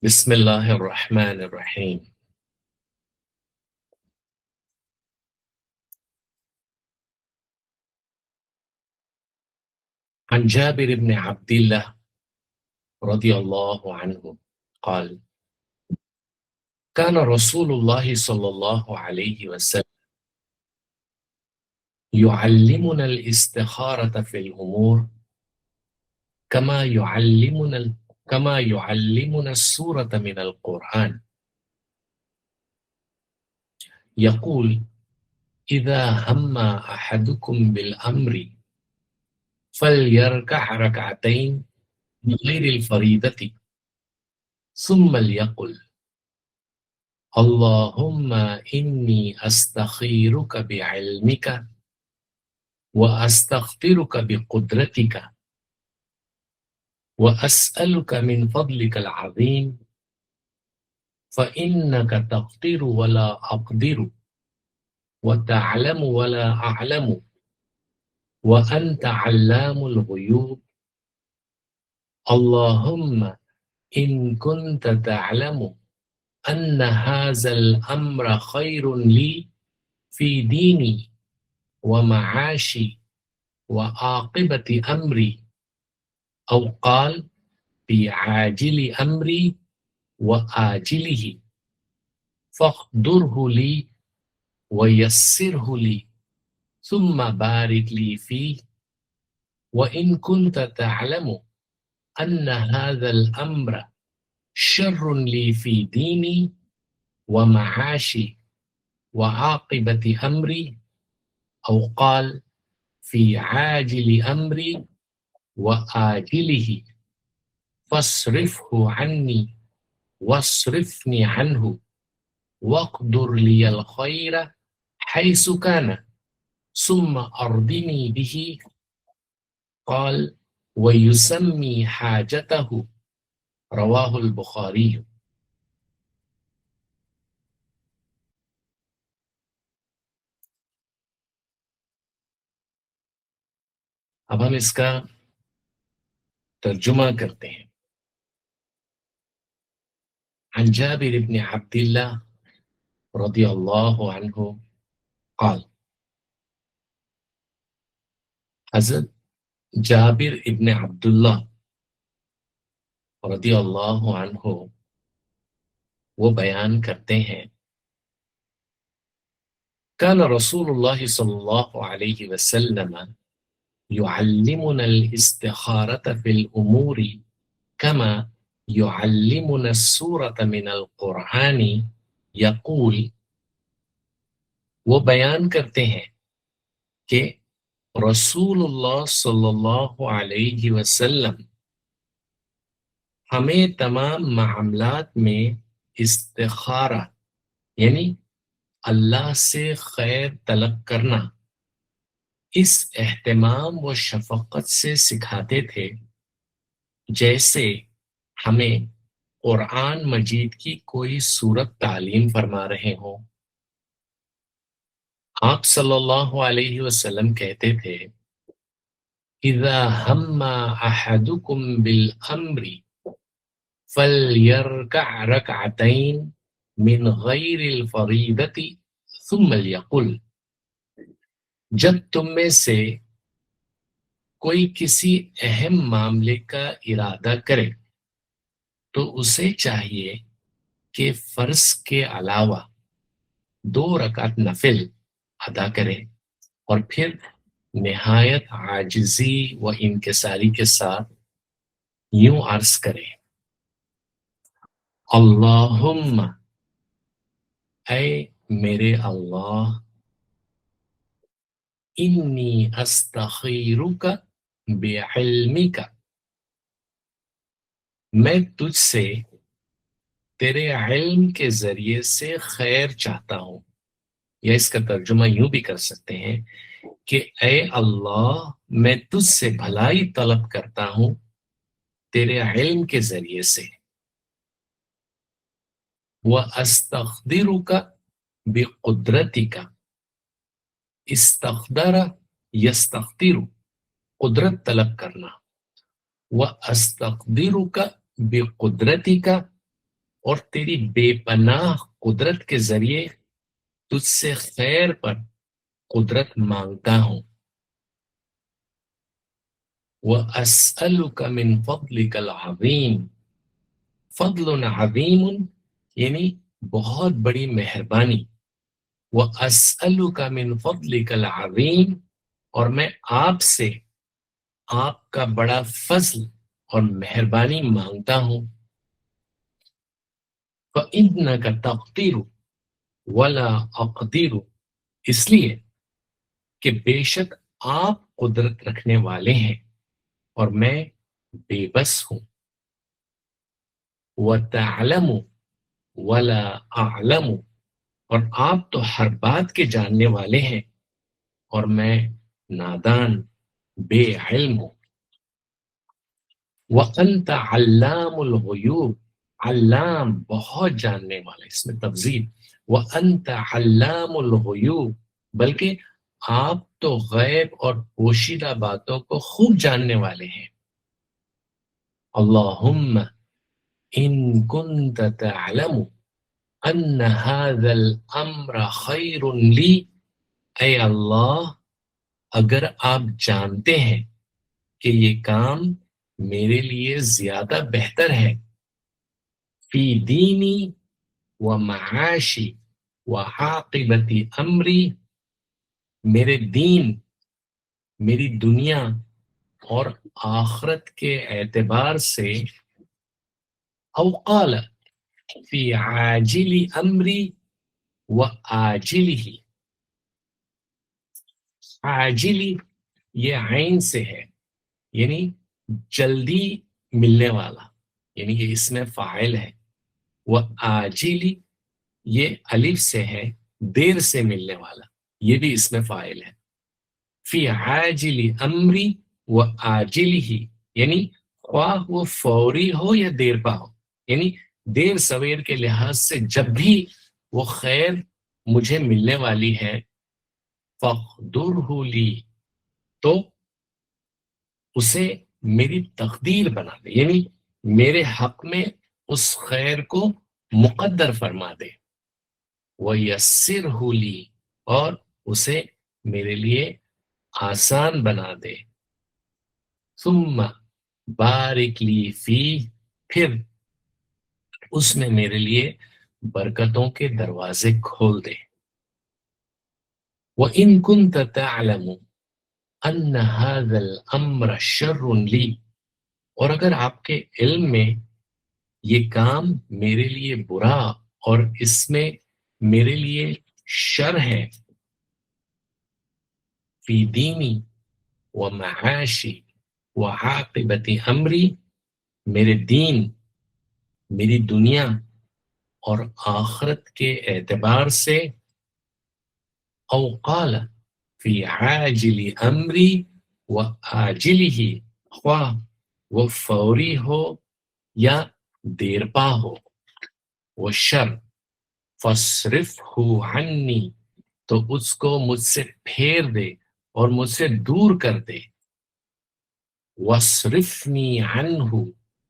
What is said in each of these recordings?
بسم الله الرحمن الرحيم. عن جابر بن عبد الله رضي الله عنه قال: كان رسول الله صلى الله عليه وسلم يعلمنا الاستخارة في الأمور كما يعلمنا السورة من القرآن. يقول: إذا هم أحدكم بالأمر فليركع ركعتين من غير الفريضة ثم ليقل: اللهم إني أستخيرك بعلمك وأستغفرك بقدرتك وأسألك من فضلك العظيم فإنك تقدر ولا أقدر وتعلم ولا أعلم وأنت علام الغيوب. اللهم إن كنت تعلم أن هذا الأمر خير لي في ديني ومعاشي وعاقبة أمري، أو قال في عاجل أمري وآجله، فاقدره لي ويسره لي ثم بارك لي فيه. وإن كنت تعلم أن هذا الأمر شر لي في ديني ومعاشي وعاقبة أمري، أو قال في عاجل أمري وآجله، فاصرفه عني واصرفني عنه واقدر لي الخير حيث كان ثم أرضني به. قال: ويسمي حاجته. رواہ البخاری. اب ہم اس کا ترجمہ کرتے ہیں. عن جابر بن عبد الله رضی اللہ عنہ قال: حضرت جابر ابن عبداللہ رضی اللہ عنہ وہ بیان کرتے ہیں: كان رسول اللہ صلی اللہ علیہ وسلم يعلمنا الاستخارة في الأمور كما يعلمنا السورة من القرآن. يقول، وہ بیان کرتے ہیں کہ رسول اللہ صلی اللہ علیہ وسلم ہمیں تمام معاملات میں استخارہ یعنی اللہ سے خیر طلب کرنا اس اہتمام و شفقت سے سکھاتے تھے جیسے ہمیں قرآن مجید کی کوئی سورت تعلیم فرما رہے ہوں. آپ صلی اللہ علیہ وسلم کہتے تھے: اذا ہم احدکم بالامر فلیرکع رکعتین من غیر الفریضۃ ثم لیقل. جب تم میں سے کوئی کسی اہم معاملے کا ارادہ کرے تو اسے چاہیے کہ فرض کے علاوہ 2 رکعت نفل ادا کرے اور پھر نہایت عاجزی و انکساری کے ساتھ یوں عرض کرے: اللہم، اے میرے اللہ، انی استخیرک بعلمک، میں تجھ سے تیرے علم کے ذریعے سے خیر چاہتا ہوں. یا اس کا ترجمہ یوں بھی کر سکتے ہیں کہ اے اللہ، میں تجھ سے بھلائی طلب کرتا ہوں تیرے علم کے ذریعے سے. وَأَسْتَقْدِرُكَ بِقُدْرَتِكَ. استقدر یستقدر قدرت طلب کرنا. وَأَسْتَقْدِرُكَ بِقُدْرَتِكَ اور تیری بے پناہ قدرت کے ذریعے تجھ سے خیر پر قدرت مانگتا ہوں. وَأَسْأَلُكَ مِنْ فَضْلِكَ الْعَظِيمِ. فضل عظیم یعنی بہت بڑی مہربانی. وَأَسْأَلُكَ مِنْ فَضْلِكَ الْعَظِيمِ اور میں آپ سے آپ کا بڑا فضل اور مہربانی مانگتا ہوں. فَإِنَّكَ تَقْدِرُ وَلَا أَقْدِرُ اس لیے کہ بے شک آپ قدرت رکھنے والے ہیں اور میں بے بس ہوں. وَتَعْلَمُ وَلَا أَعْلَمُ اور آپ تو ہر بات کے جاننے والے ہیں اور میں نادان بے علم ہوں. وَأَنْتَ عَلَّامُ الْغُیُوبِ علام بہت جاننے والا اس میں تفضیل. وَأَنْتَ عَلَّامُ الْغُیُوبِ بلکہ آپ تو غیب اور پوشیدہ باتوں کو خوب جاننے والے ہیں. اللہم ان کنت تعلم ان هذا الامر خیر لی اے اللہ اگر آپ جانتے ہیں کہ یہ کام میرے لیے زیادہ بہتر ہے. فی دینی و معاشی و عاقبت امری میرے دین میری دنیا اور آخرت کے اعتبار سے. او قال فی عاجل امری و آجلہ عاجلی یہ عین سے ہے یعنی جلدی ملنے والا یعنی یہ اس میں فاعل ہے. وہ آجلی یہ الف سے ہے دیر سے ملنے والا یہ بھی اس میں فاعل ہے. فی عاجل امری و آجلہ یعنی خواہ وہ فوری ہو یا دیر پا ہو یعنی دیر سویر کے لحاظ سے جب بھی وہ خیر مجھے ملنے والی ہے. فَاقْدُرْهُ لِي تو اسے میری تقدیر بنا دے یعنی میرے حق میں اس خیر کو مقدر فرما دے. وَيَسِّرْهُ لِي اور اسے میرے لیے آسان بنا دے. ثُمَّ بارک لی فی پھر اس میں میرے لیے برکتوں کے دروازے کھول دے. وَإِن كُنْتَ تَعْلَمُ أَنَّ هَذَا الْأَمْرَ شَرٌ لِي اور اگر آپ کے علم میں یہ کام میرے لیے برا اور اس میں میرے لیے شر ہے. فی دینی و معاشی و عاقبت امری میرے دین میری دنیا اور آخرت کے اعتبار سے. او قال فی عاجل امری و آجلہ خواہ وہ فوری ہو یا دیر پا ہو. وہ شر فاصرفہ عنی تو اس کو مجھ سے پھیر دے اور مجھ سے دور کر دے. واصرفنی عنہ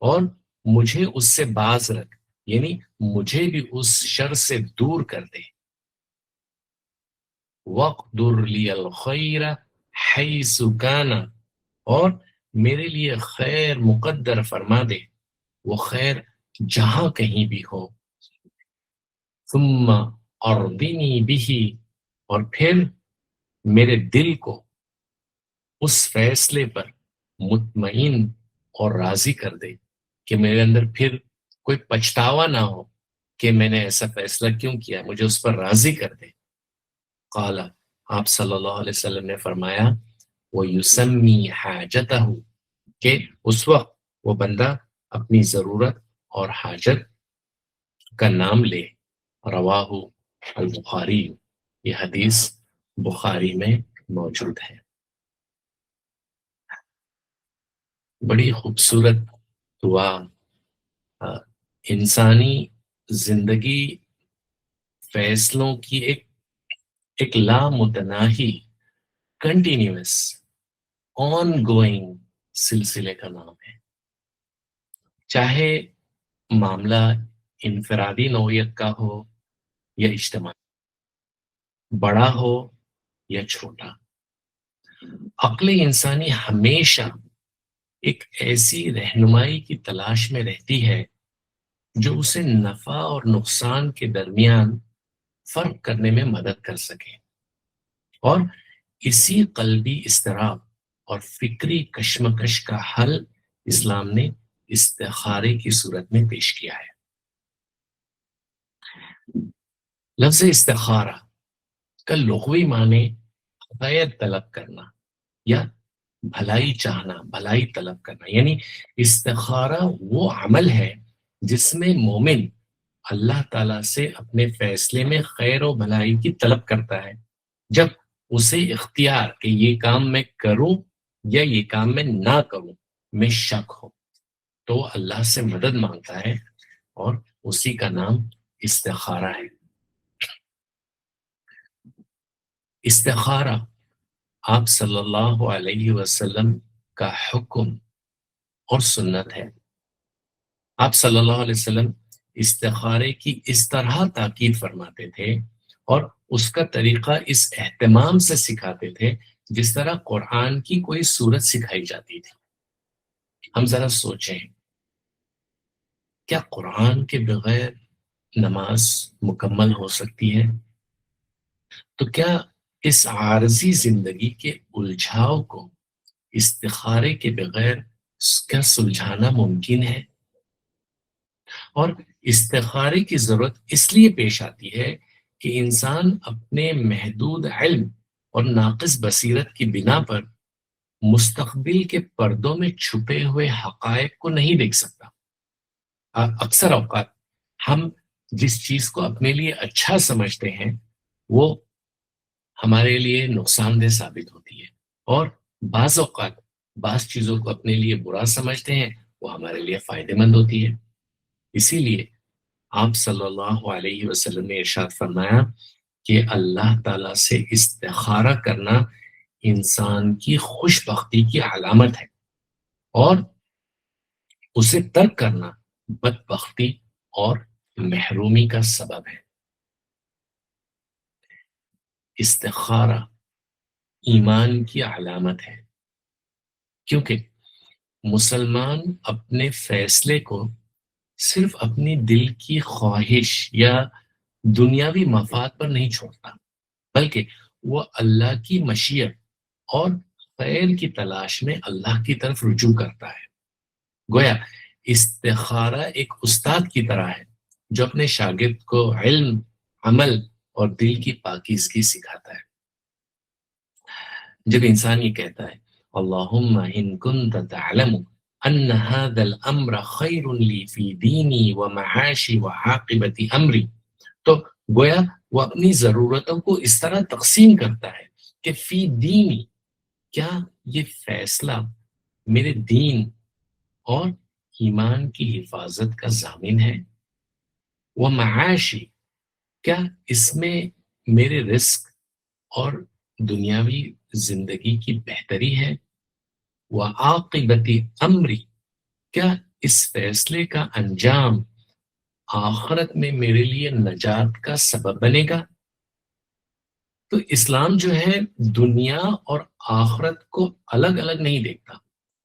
اور مجھے اس سے باز رکھ یعنی مجھے بھی اس شر سے دور کر دے. وَاقْدُرْ لِي الْخَيْرَ حَيْثُ كَانَ اور میرے لیے خیر مقدر فرما دے وہ خیر جہاں کہیں بھی ہو. ثُمَّ أَرْضِنِي بِهِ اور پھر میرے دل کو اس فیصلے پر مطمئن اور راضی کر دے کہ میرے اندر پھر کوئی پچھتاوا نہ ہو کہ میں نے ایسا فیصلہ کیوں کیا مجھے اس پر راضی کر دے. قال آپ صلی اللہ علیہ وسلم نے فرمایا وَيُسَمِّي حَاجَتَهُ کہ اس وقت وہ بندہ اپنی ضرورت اور حاجت کا نام لے. رواہ البخاری یہ حدیث بخاری میں موجود ہے. بڑی خوبصورت دعا انسانی زندگی فیصلوں کی ایک لامتناہی کنٹینیوس آن گوئنگ سلسلے کا نام ہے. چاہے معاملہ انفرادی نوعیت کا ہو یا اجتماعی، بڑا ہو یا چھوٹا، عقل انسانی ہمیشہ ایک ایسی رہنمائی کی تلاش میں رہتی ہے جو اسے نفع اور نقصان کے درمیان فرق کرنے میں مدد کر سکے، اور اسی قلبی اضطراب اور فکری کشمکش کا حل اسلام نے استخارے کی صورت میں پیش کیا ہے۔ لفظ استخارہ کا لغوی معنی خیر طلب کرنا یا بھلائی چاہنا، بھلائی طلب کرنا، یعنی استخارہ وہ عمل ہے جس میں مومن اللہ تعالیٰ سے اپنے فیصلے میں خیر و بھلائی کی طلب کرتا ہے جب اسے اختیار کہ یہ کام میں کروں یا یہ کام میں نہ کروں میں شک ہو تو اللہ سے مدد مانگتا ہے، اور اسی کا نام استخارہ ہے۔ استخارہ آپ صلی اللہ علیہ وسلم کا حکم اور سنت ہے۔ آپ صلی اللہ علیہ وسلم استخارے کی اس طرح تاکید فرماتے تھے اور اس کا طریقہ اس اہتمام سے سکھاتے تھے جس طرح قرآن کی کوئی سورت سکھائی جاتی تھی۔ ہم ذرا سوچیں، کیا قرآن کے بغیر نماز مکمل ہو سکتی ہے؟ تو کیا اس عارضی زندگی کے الجھاؤ کو استخارے کے بغیر کیا سلجھانا ممکن ہے؟ اور استخارے کی ضرورت اس لیے پیش آتی ہے کہ انسان اپنے محدود علم اور ناقص بصیرت کی بنا پر مستقبل کے پردوں میں چھپے ہوئے حقائق کو نہیں دیکھ سکتا۔ اکثر اوقات ہم جس چیز کو اپنے لیے اچھا سمجھتے ہیں وہ ہمارے لیے نقصان دہ ثابت ہوتی ہے، اور بعض اوقات بعض چیزوں کو اپنے لیے برا سمجھتے ہیں وہ ہمارے لیے فائدہ مند ہوتی ہے۔ اسی لیے آپ صلی اللہ علیہ وسلم نے ارشاد فرمایا کہ اللہ تعالیٰ سے استخارہ کرنا انسان کی خوش بختی کی علامت ہے، اور اسے ترک کرنا بدبختی اور محرومی کا سبب ہے۔ استخارہ ایمان کی علامت ہے، کیونکہ مسلمان اپنے فیصلے کو صرف اپنی دل کی خواہش یا دنیاوی مفاد پر نہیں چھوڑتا، بلکہ وہ اللہ کی مشیت اور خیر کی تلاش میں اللہ کی طرف رجوع کرتا ہے۔ گویا استخارہ ایک استاد کی طرح ہے جو اپنے شاگرد کو علم، عمل اور دل کی پاکیزگی سکھاتا ہے۔ جب انسان یہ کہتا ہے اللہم ان کنت تعلم ان هذا الامر خیر لی فی دینی و معاشی و عاقبت امری، تو گویا وہ اپنی ضرورتوں کو اس طرح تقسیم کرتا ہے کہ فی دینی، کیا یہ فیصلہ میرے دین اور ایمان کی حفاظت کا ضامن ہے، وہ معاشی، کیا اس میں میرے رزق اور دنیاوی زندگی کی بہتری ہے، وہ عاقبت امری، کیا اس فیصلے کا انجام آخرت میں میرے لیے نجات کا سبب بنے گا۔ تو اسلام جو ہے دنیا اور آخرت کو الگ الگ نہیں دیکھتا،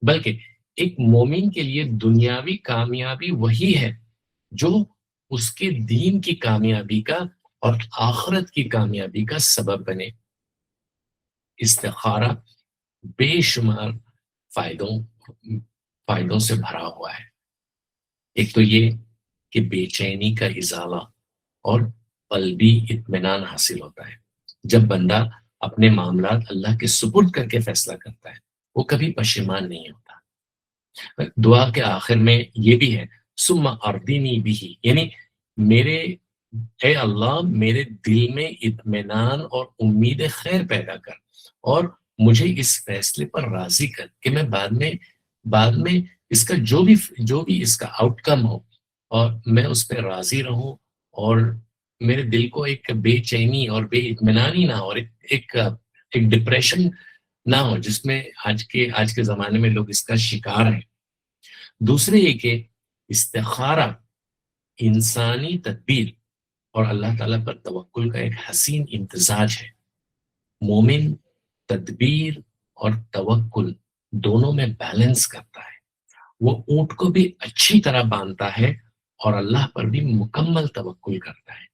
بلکہ ایک مومن کے لیے دنیاوی کامیابی وہی ہے جو اس کے دین کی کامیابی کا اور آخرت کی کامیابی کا سبب بنے۔ استخارہ بے شمار فائدوں سے بھرا ہوا ہے۔ ایک تو یہ کہ بے چینی کا ازالہ اور قلبی اطمینان حاصل ہوتا ہے۔ جب بندہ اپنے معاملات اللہ کے سپرد کر کے فیصلہ کرتا ہے وہ کبھی پشیمان نہیں ہوتا۔ دعا کے آخر میں یہ بھی ہے ثم ارضنی بہ، یعنی اے اللہ میرے دل میں اطمینان اور امید خیر پیدا کر، اور مجھے اس فیصلے پر راضی کر کہ میں بعد میں اس کا جو بھی اس کا آؤٹ کم ہو اور میں اس پہ راضی رہوں، اور میرے دل کو ایک بے چینی اور بے اطمینانی نہ ہو، اور ایک ڈپریشن نہ ہو جس میں آج کے زمانے میں لوگ اس کا شکار ہیں۔ دوسرے یہ کہ استخارہ انسانی تدبیر اور اللہ تعالیٰ پر توکل کا ایک حسین امتزاج ہے۔ مومن تدبیر اور توکل دونوں میں بیلنس کرتا ہے، وہ اونٹ کو بھی اچھی طرح باندھتا ہے اور اللہ پر بھی مکمل توکل کرتا ہے۔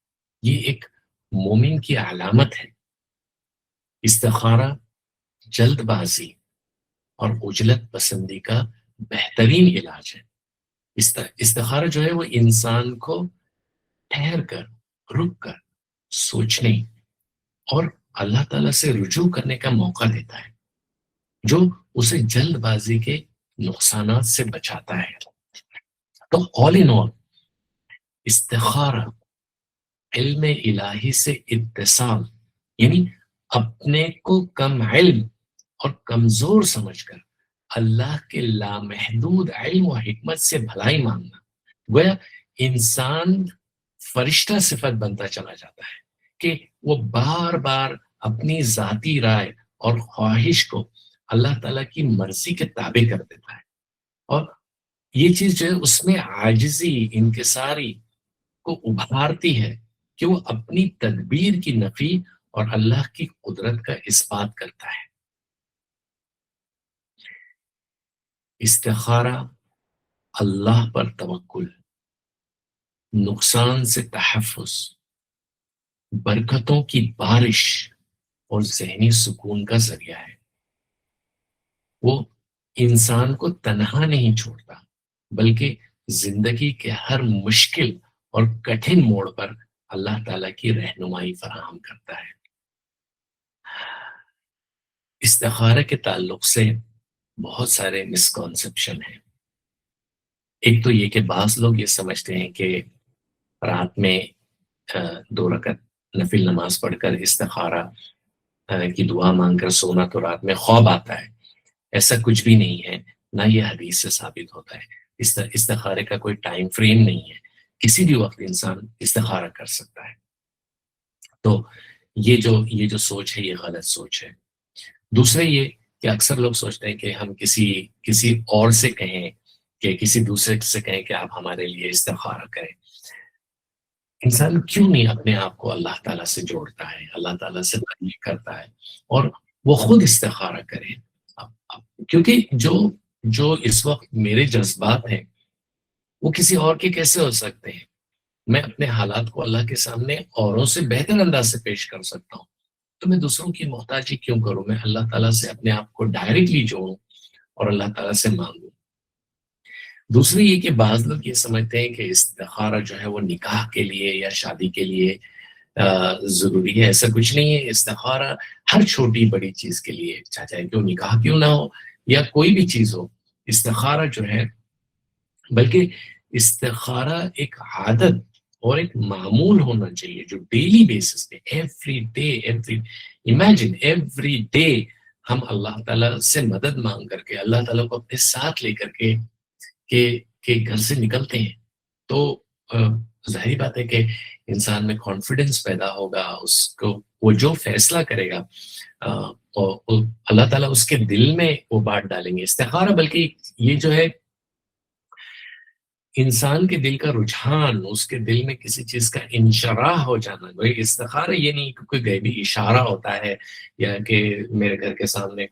یہ ایک مومن کی علامت ہے۔ استخارہ جلد بازی اور عجلت پسندی کا بہترین علاج ہے۔ استخارہ جو ہے وہ انسان کو ٹھہر کر، رک کر سوچنے اور اللہ تعالیٰ سے رجوع کرنے کا موقع دیتا ہے، جو اسے جلد بازی کے نقصانات سے بچاتا ہے۔ تو آل ان آل استخارہ علم الہی سے اتصال، یعنی اپنے کو کم علم اور کمزور سمجھ کر اللہ کے لامحدود علم و حکمت سے بھلائی مانگنا۔ گویا انسان فرشتہ صفت بنتا چلا جاتا ہے کہ وہ بار بار اپنی ذاتی رائے اور خواہش کو اللہ تعالیٰ کی مرضی کے تابع کر دیتا ہے، اور یہ چیز جو ہے اس میں عاجزی، انکساری کو ابھارتی ہے کہ وہ اپنی تدبیر کی نفی اور اللہ کی قدرت کا اثبات کرتا ہے۔ استخارہ، اللہ پر توکل، نقصان سے تحفظ، برکتوں کی بارش اور ذہنی سکون کا ذریعہ ہے۔ وہ انسان کو تنہا نہیں چھوڑتا، بلکہ زندگی کے ہر مشکل اور کٹھن موڑ پر اللہ تعالیٰ کی رہنمائی فراہم کرتا ہے۔ استخارہ کے تعلق سے بہت سارے مسکنسپشن ہیں۔ ایک تو یہ کہ بعض لوگ یہ سمجھتے ہیں کہ رات میں 2 رکعت نفل نماز پڑھ کر استخارہ کی دعا مانگ کر سونا تو رات میں خواب آتا ہے۔ ایسا کچھ بھی نہیں ہے، نہ یہ حدیث سے ثابت ہوتا ہے۔ استخارے کا کوئی ٹائم فریم نہیں ہے، کسی بھی وقت انسان استخارہ کر سکتا ہے۔ تو یہ جو سوچ ہے یہ غلط سوچ ہے۔ دوسرا یہ کہ اکثر لوگ سوچتے ہیں کہ ہم کسی اور سے کہیں، کہ کسی دوسرے سے کہیں کہ آپ ہمارے لیے استخارہ کریں۔ انسان کیوں نہیں اپنے آپ کو اللہ تعالیٰ سے جوڑتا ہے، اللہ تعالیٰ سے تعلق کرتا ہے اور وہ خود استخارہ کرے؟ کیونکہ جو اس وقت میرے جذبات ہیں وہ کسی اور کے کیسے ہو سکتے ہیں؟ میں اپنے حالات کو اللہ کے سامنے اوروں سے بہتر انداز سے پیش کر سکتا ہوں، تو میں دوسروں کی محتاجی کیوں کروں؟ میں اللہ تعالیٰ سے اپنے آپ کو ڈائریکٹلی جوڑوں اور اللہ تعالیٰ سے مانگوں۔ دوسری یہ کہ بعض لوگ یہ سمجھتے ہیں کہ استخارہ جو ہے وہ نکاح کے لیے یا شادی کے لیے ضروری ہے۔ ایسا کچھ نہیں ہے۔ استخارہ ہر چھوٹی بڑی چیز کے لیے، چاہے کیوں نکاح کیوں نہ ہو یا کوئی بھی چیز ہو، استخارہ جو ہے، بلکہ استخارہ ایک عادت اور ایک معمول ہونا چاہیے جو ڈیلی بیسس پہ، ایوری ڈے ہم اللہ تعالیٰ سے مدد مانگ کر کے، اللہ تعالیٰ کو اپنے ساتھ لے کر کے گھر سے نکلتے ہیں، تو ظاہری بات ہے کہ انسان میں کانفیڈنس پیدا ہوگا، اس کو وہ جو فیصلہ کرے گا اللہ تعالیٰ اس کے دل میں وہ بات ڈالیں گے۔ استخارہ بلکہ یہ جو ہے انسان کے دل کا رجحان، اس کے دل میں کسی چیز کا انشراح ہو جانا۔ استخارہ یہ نہیں کہ کوئی غیبی اشارہ ہوتا ہے یا کہ میرے گھر کے سامنے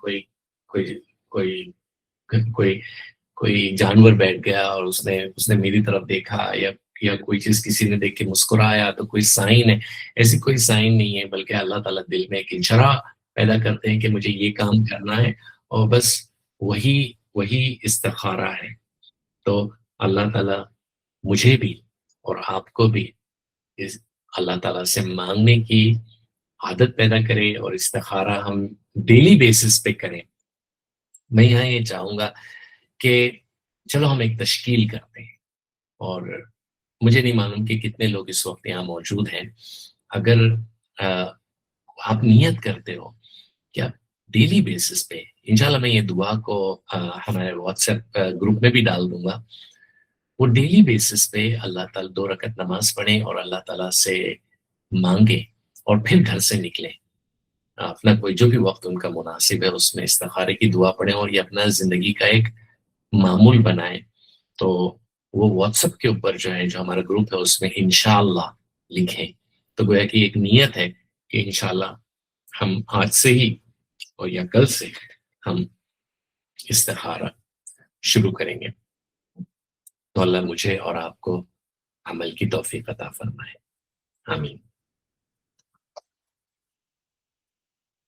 کوئی جانور بیٹھ گیا اور اس نے میری طرف دیکھا، یا کوئی چیز کسی نے دیکھ کے مسکرایا تو کوئی سائن ہے۔ ایسی کوئی سائن نہیں ہے، بلکہ اللہ تعالیٰ دل میں ایک انشراح پیدا کرتے ہیں کہ مجھے یہ کام کرنا ہے، اور بس وہی استخارہ ہے۔ تو اللہ تعالیٰ مجھے بھی اور آپ کو بھی اللہ تعالیٰ سے مانگنے کی عادت پیدا کرے اور استخارہ ہم ڈیلی بیسس پہ کریں۔ میں یہاں یہ چاہوں گا کہ چلو ہم ایک تشکیل کرتے ہیں، اور مجھے نہیں معلوم کہ کتنے لوگ اس وقت یہاں موجود ہیں۔ اگر آپ نیت کرتے ہو کہ آپ ڈیلی بیسس پہ، انشاءاللہ میں یہ دعا کو ہمارے واٹس ایپ گروپ میں بھی ڈال دوں گا، وہ ڈیلی بیسس پہ اللہ تعالیٰ 2 رکعت نماز پڑھیں اور اللہ تعالیٰ سے مانگیں، اور پھر گھر سے نکلیں، اپنا کوئی جو بھی وقت ان کا مناسب ہے اس میں استخارے کی دعا پڑھیں، اور یہ اپنا زندگی کا ایک معمول بنائیں۔ تو وہ واٹس ایپ کے اوپر جو ہے جو ہمارا گروپ ہے اس میں انشاءاللہ لکھیں. تو گویا کہ ایک نیت ہے کہ انشاءاللہ ہم آج سے ہی اور یا کل سے ہم استخارہ شروع کریں گے. تو اللہ مجھے اور آپ کو عمل کی توفیق عطا فرمائے. آمین.